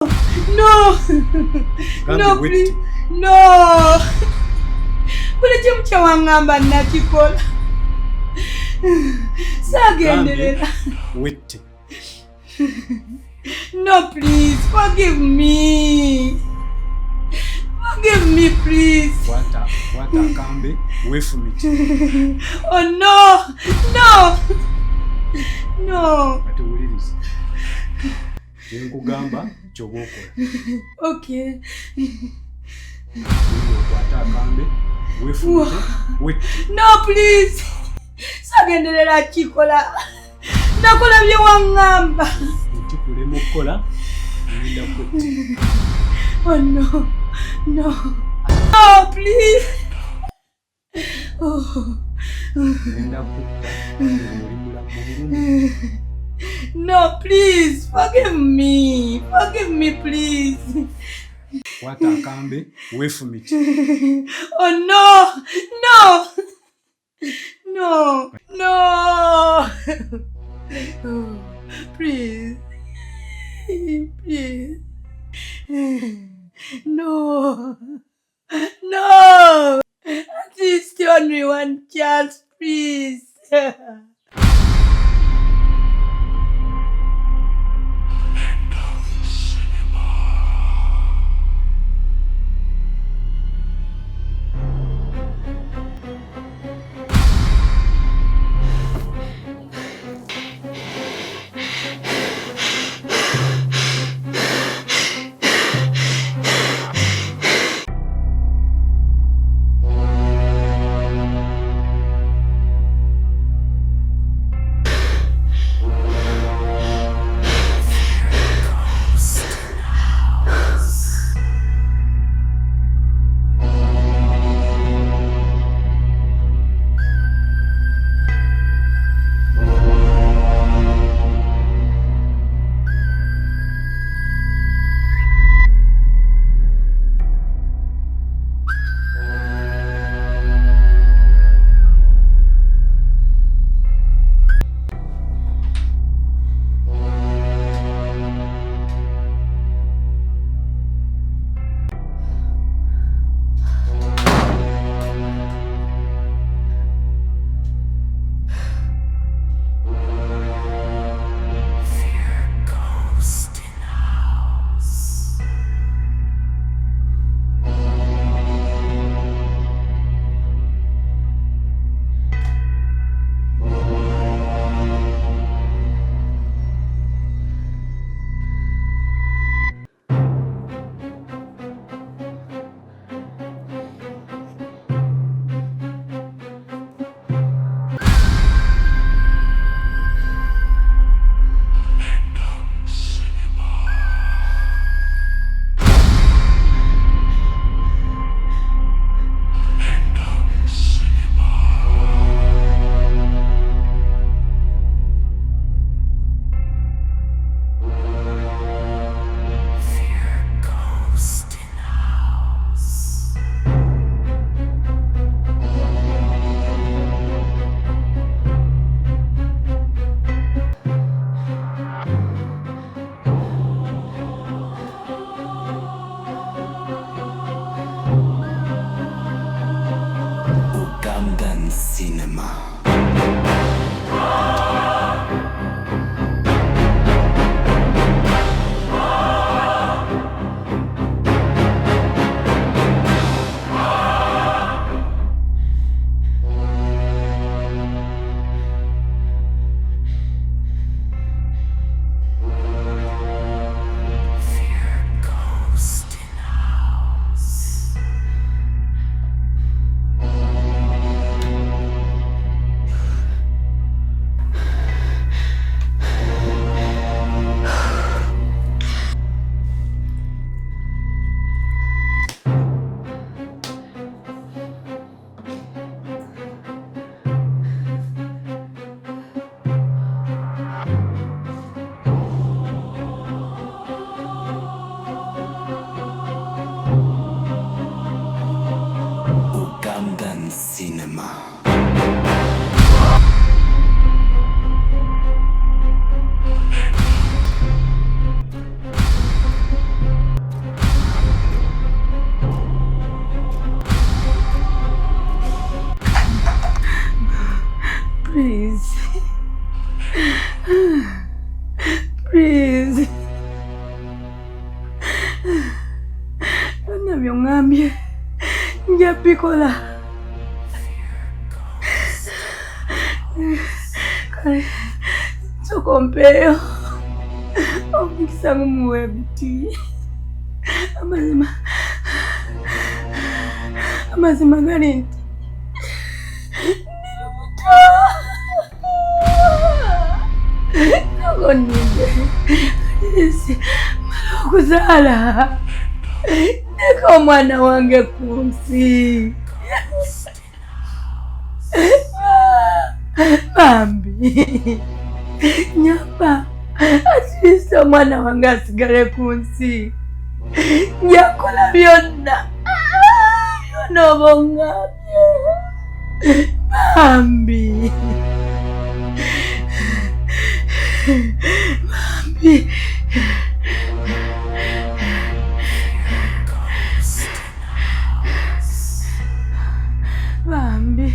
No. No, please. No. Buli kimu kye waŋŋamba nakikola. Saagenderera. Wette. No, please. Forgive me. Forgive me, please. Kwata akambe weefumite. Oh, no. No. No. Kati wuliriza. Nkugamba ky'oba okola. Okay. Kwata akambe weefumite. Wette. No, please. Saagenderera kikola. Nakola bye waŋŋamba. Ekikulema okukola ngenda kwette. Oh, no. No. No, please. Oh. Ngenda kutta. Oli mulamu bulungi. No, please. Forgive me. Forgive me, please. Kwata akambe weefumite. Oh, no. No. No. No. Oh, please. Please. No. No. At least only one chance, please. byonna byongambye nja bikola. Kale sooka ompeeyo omukisa gumuwe biti. Amazima gali nti ndi lubuto. Nogonninde isi mala okuzaala ndeka omwana wange ku nsi. Bambi nyamba atiisa omwana wange asigale ku nsi. Njakola byonna oba ongambye. Bambi Bambi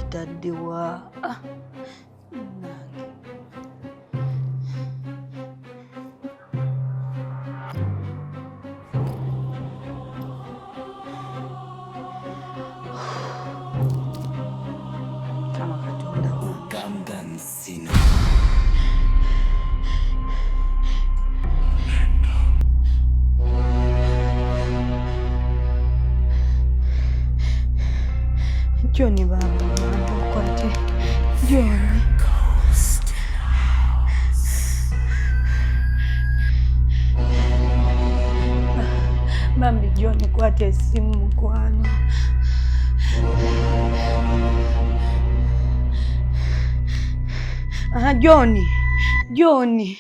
Taddewa. Kama katonda ugandan sino. Johnny baba kwate Johnny. Bambi Johnny kwate esimu mukwano. Johnny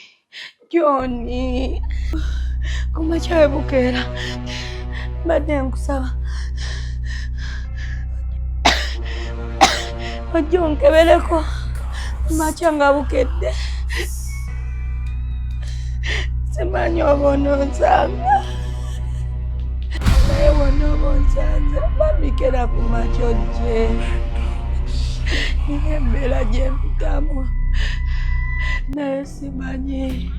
kumachawe bukera badde nkusaba ojja onkebereko kumacha nga bukedde. Simanyi oba ononsanga naye wonna oba onsanze bambikera kumacha ojje. Niyo embeera gye mpitamu naye simanyi.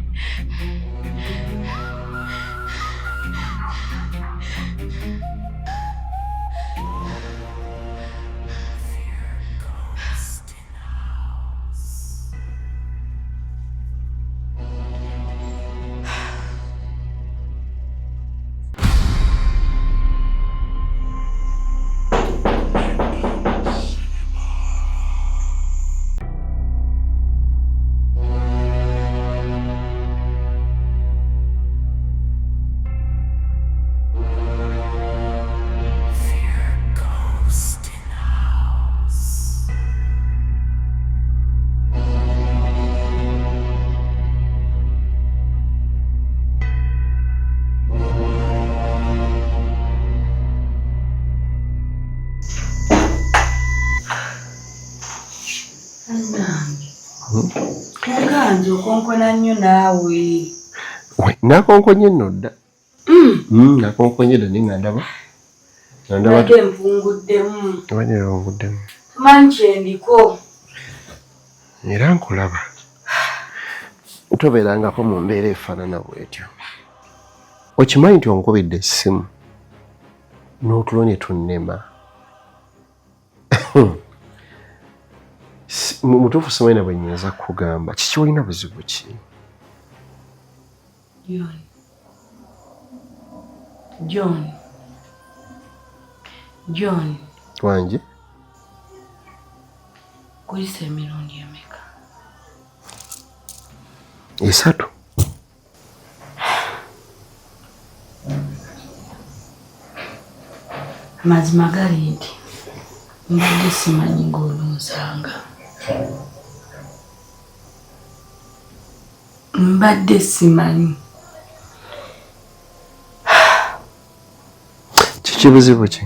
Okonkona nnyo naawe. Nakonkonye nno dda. Nakonkonye dda ninga ndaba. Mbadde mpunguddemu. Abanye onguddemu. Manyi kyendiko. Era nkulaba. Tobeerangako mu mbeera efaanana bw'etyo. Okimanyi nti onkubidde essimu n'otulo ne tunnema. Mutuufu simanyi na bwe nnyinza kugamba kiki olina buzibu ki? John. Wangi? Kuyisa emirundi emeka? 3. Amazima gali nti mbadde simanyi ng'olunsanga. Mbadde simanyi. Kiki buzibu ki?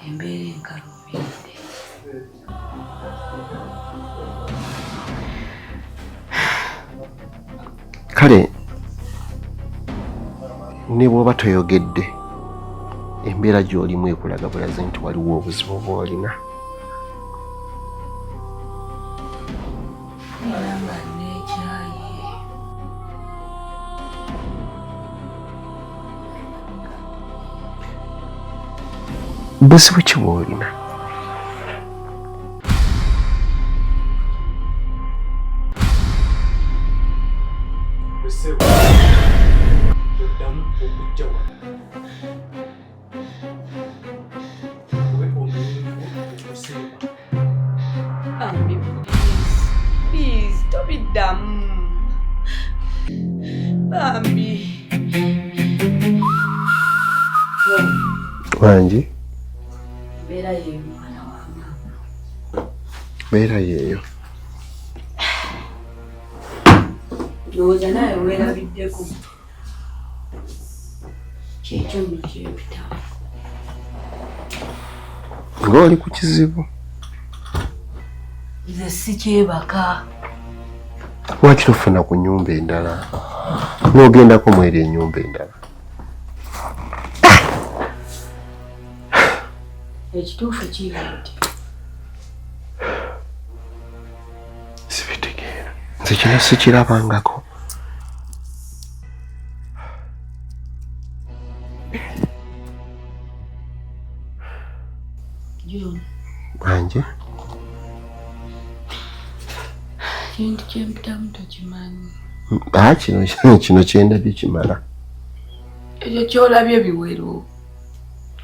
Embeera enkaluubidde. Kale ne bw'oba toyogedde embeera gy'olimu ekulaga bulaze nti waliwo obuzibu bw'olina. Era nga neekyaye. Buzibu ki bw'olina? Oddamu okujja wano. Owe omulimu okusemba. Bambi, please, tobiddamu. Bambi. Wangi? Mbeera yeeyo mwana wa maama. Mbeera yeeyo. Ndowooza nawe weerabiddeko. Kyekyo nno kyempitamu. Ng'oli ku kizibu. Nze sikyebaka. Lwaki tofuna ku nnyumba endala? N'ogendako mweri ennyumba endala. Ekituufu kiri nti Sibitegeera. Nze kino sikirabangako. John, Wangi? kintu kyempitamu tokimanyi. Kino kyendabye kimala. Ekyo kyolabye biwero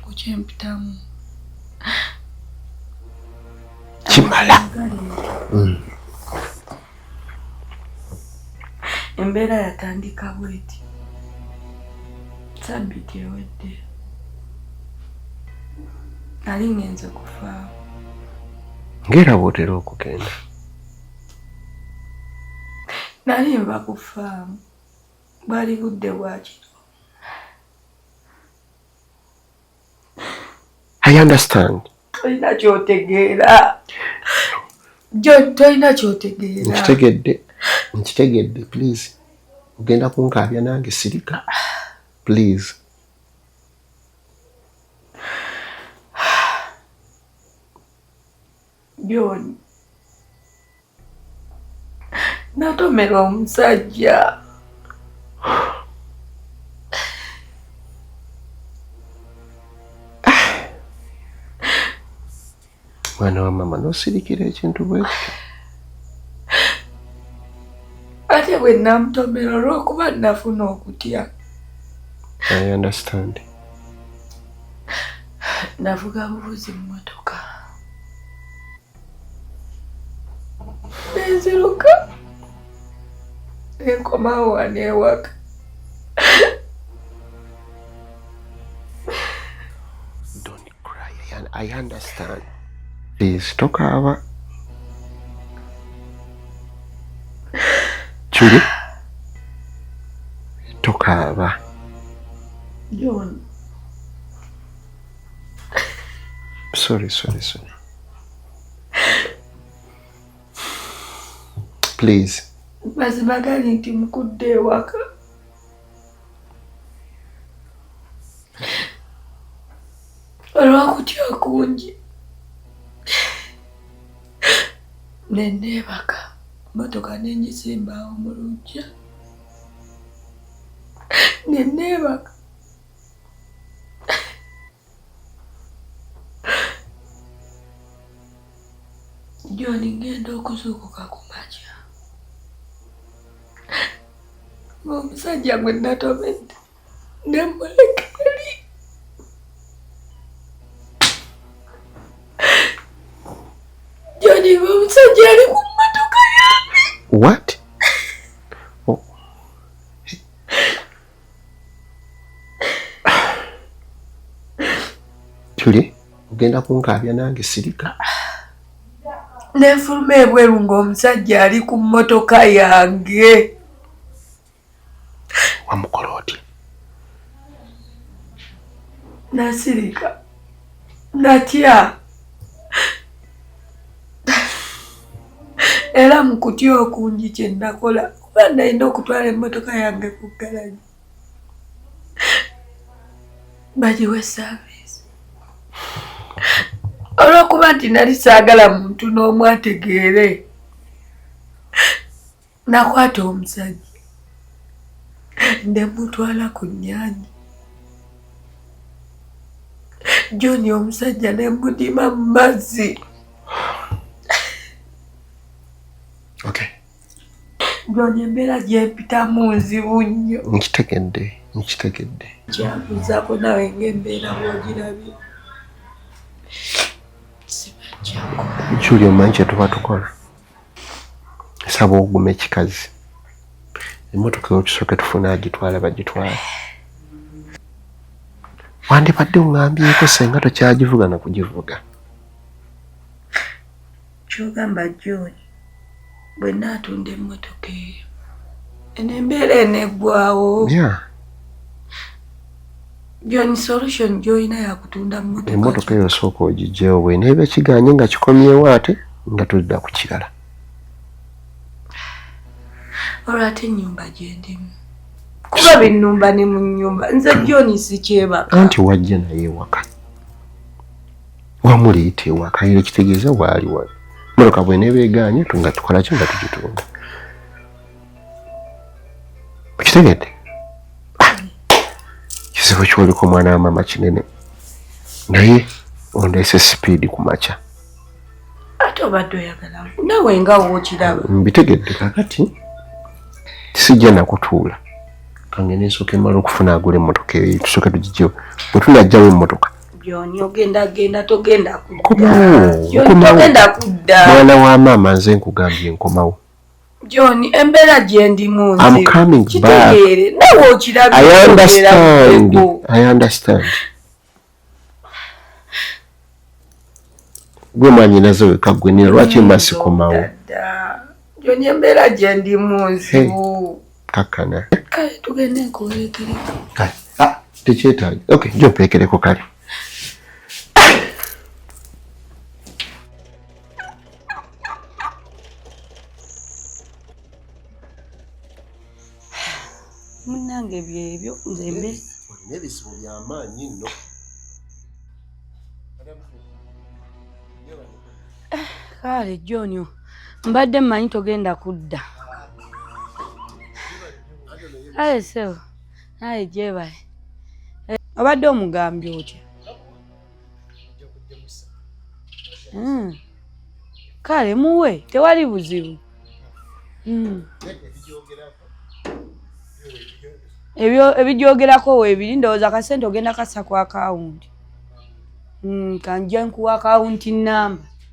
ku kyempitamu. Kimala. Embeera yatandika bweti. Sabbiiti ewedde. Nali ngenze kufa. Ng'era bw'otera okugenda. Nali nva kufa. Bwali budde bwakiro. I understand. Tolina ky'otegeera. John, tolina ky'otegeera. Nkitegedde, please. Ogenda kunkaabya nange sirika. Please. John, natomera omusajja. Mwana wa mama n'osirikira ekintu bwe kityo. Ate bwe namutomera olw'okuba nafuna okutya. I understand. Navuga buvuzi mu mmotoka. Nenziruka. Enkomawo wano ewaka. Don't cry. I understand. Please, tokaaba. Chuli? Tokaaba. John. Sorry. please. Mazima gali nti mukudde ewaka. Olwakutya kungi. Nenneebaka motoka nengisimbawo mu luggya. Nenneebaka. John ngenda okuzuukuka ku makya. Ng'omusajja gwe natomedde nemuleka eri. John ng'omusajja ali ku mmotoka yange. What? Oh. Julie, ugenda kunkaabya nange sirika. Nenfuluma ebweru ng'omusajja ali ku mmotoka yange. Wamukola oti? Nasirika. Natya. Era mu kutya okungi kye nakola kuba nalina okutwala emmotoka yange ku ggalagi bagiwe saavisi. Olw'okuba nti nali saagala muntu n'omu ategeere, nakwata omusajja ne mutwala ku nnyanja. John omusajja ne mudima mu mazzi. Okay. John embeera gye mpitamu nzibu nnyo. Nkitegedde. Kyabuzaako nawe ng'embeera bw'ogirabye. Julie, omanyi kye tuba tukola? Saba ogume ekikazi. Emmotoka yotusooke tufune agitwala bagitwala. Wandibadde ongambyeeko senga tokyagivuga na kugivuga. Kyogamba John bwe naatunda emmotoka eyo enembeera eneggwawo. Yeah. John solution gy'olina yakutunda mmotoka. Emmotoka eyo sooka ogiggyewo bw'eneeba kiganye nga kikomyewo ate nga tudda ku kirala. Olwo ate ennyumba gye ndimu. Kuba binnumba ne mu nnyumba. Nze John sikyebaka. Anti wajja naye ewaka. Wamuleeta ewaka era kitegeeza waali wali. Emmotoka bw'eneeba eganye nga tukola ki nga tugitunda. Okitegedde? Kizibu ky'oliko omwana wa maama kinene. Naye ondeese sipiidi ku makya. Ate obadde oyagala nawe nga wookiraba. Mbitegedde kakati sijja nakutuula. Kange nesooka emala okufuna agula emmotoka eyo tusooke tugiggyewo. Bwe tunajjawo emmotoka. John ogenda togenda kudda. Togenda kudda. Mwana wa maama nze nkugambye nkomawo. John embeera gye ndimu nze. I'm coming back. Nawe okirabye. I understand. Gwe mwanyi nazo weka gwe nina lwaki mbasikomawo. John embeera gye ndimu nzibu. Kakana. Kale tugende nkuwerekereko. Kale. Tekyetaaga. Okay, njo mperekereko kale. Munnange byebyo nze mbe. Olina ebizibu by'amaanyi nno. Kale John mbadde mmanyi togenda kudda. Kale sewo naye gyebale. Obadde omugambye otya? Kale muwe tewali buzibu. Ebijyogerako weebiri ndowooza akasente ogenda kassa ku akawunti. Kanjja nkuwa akawunti namba.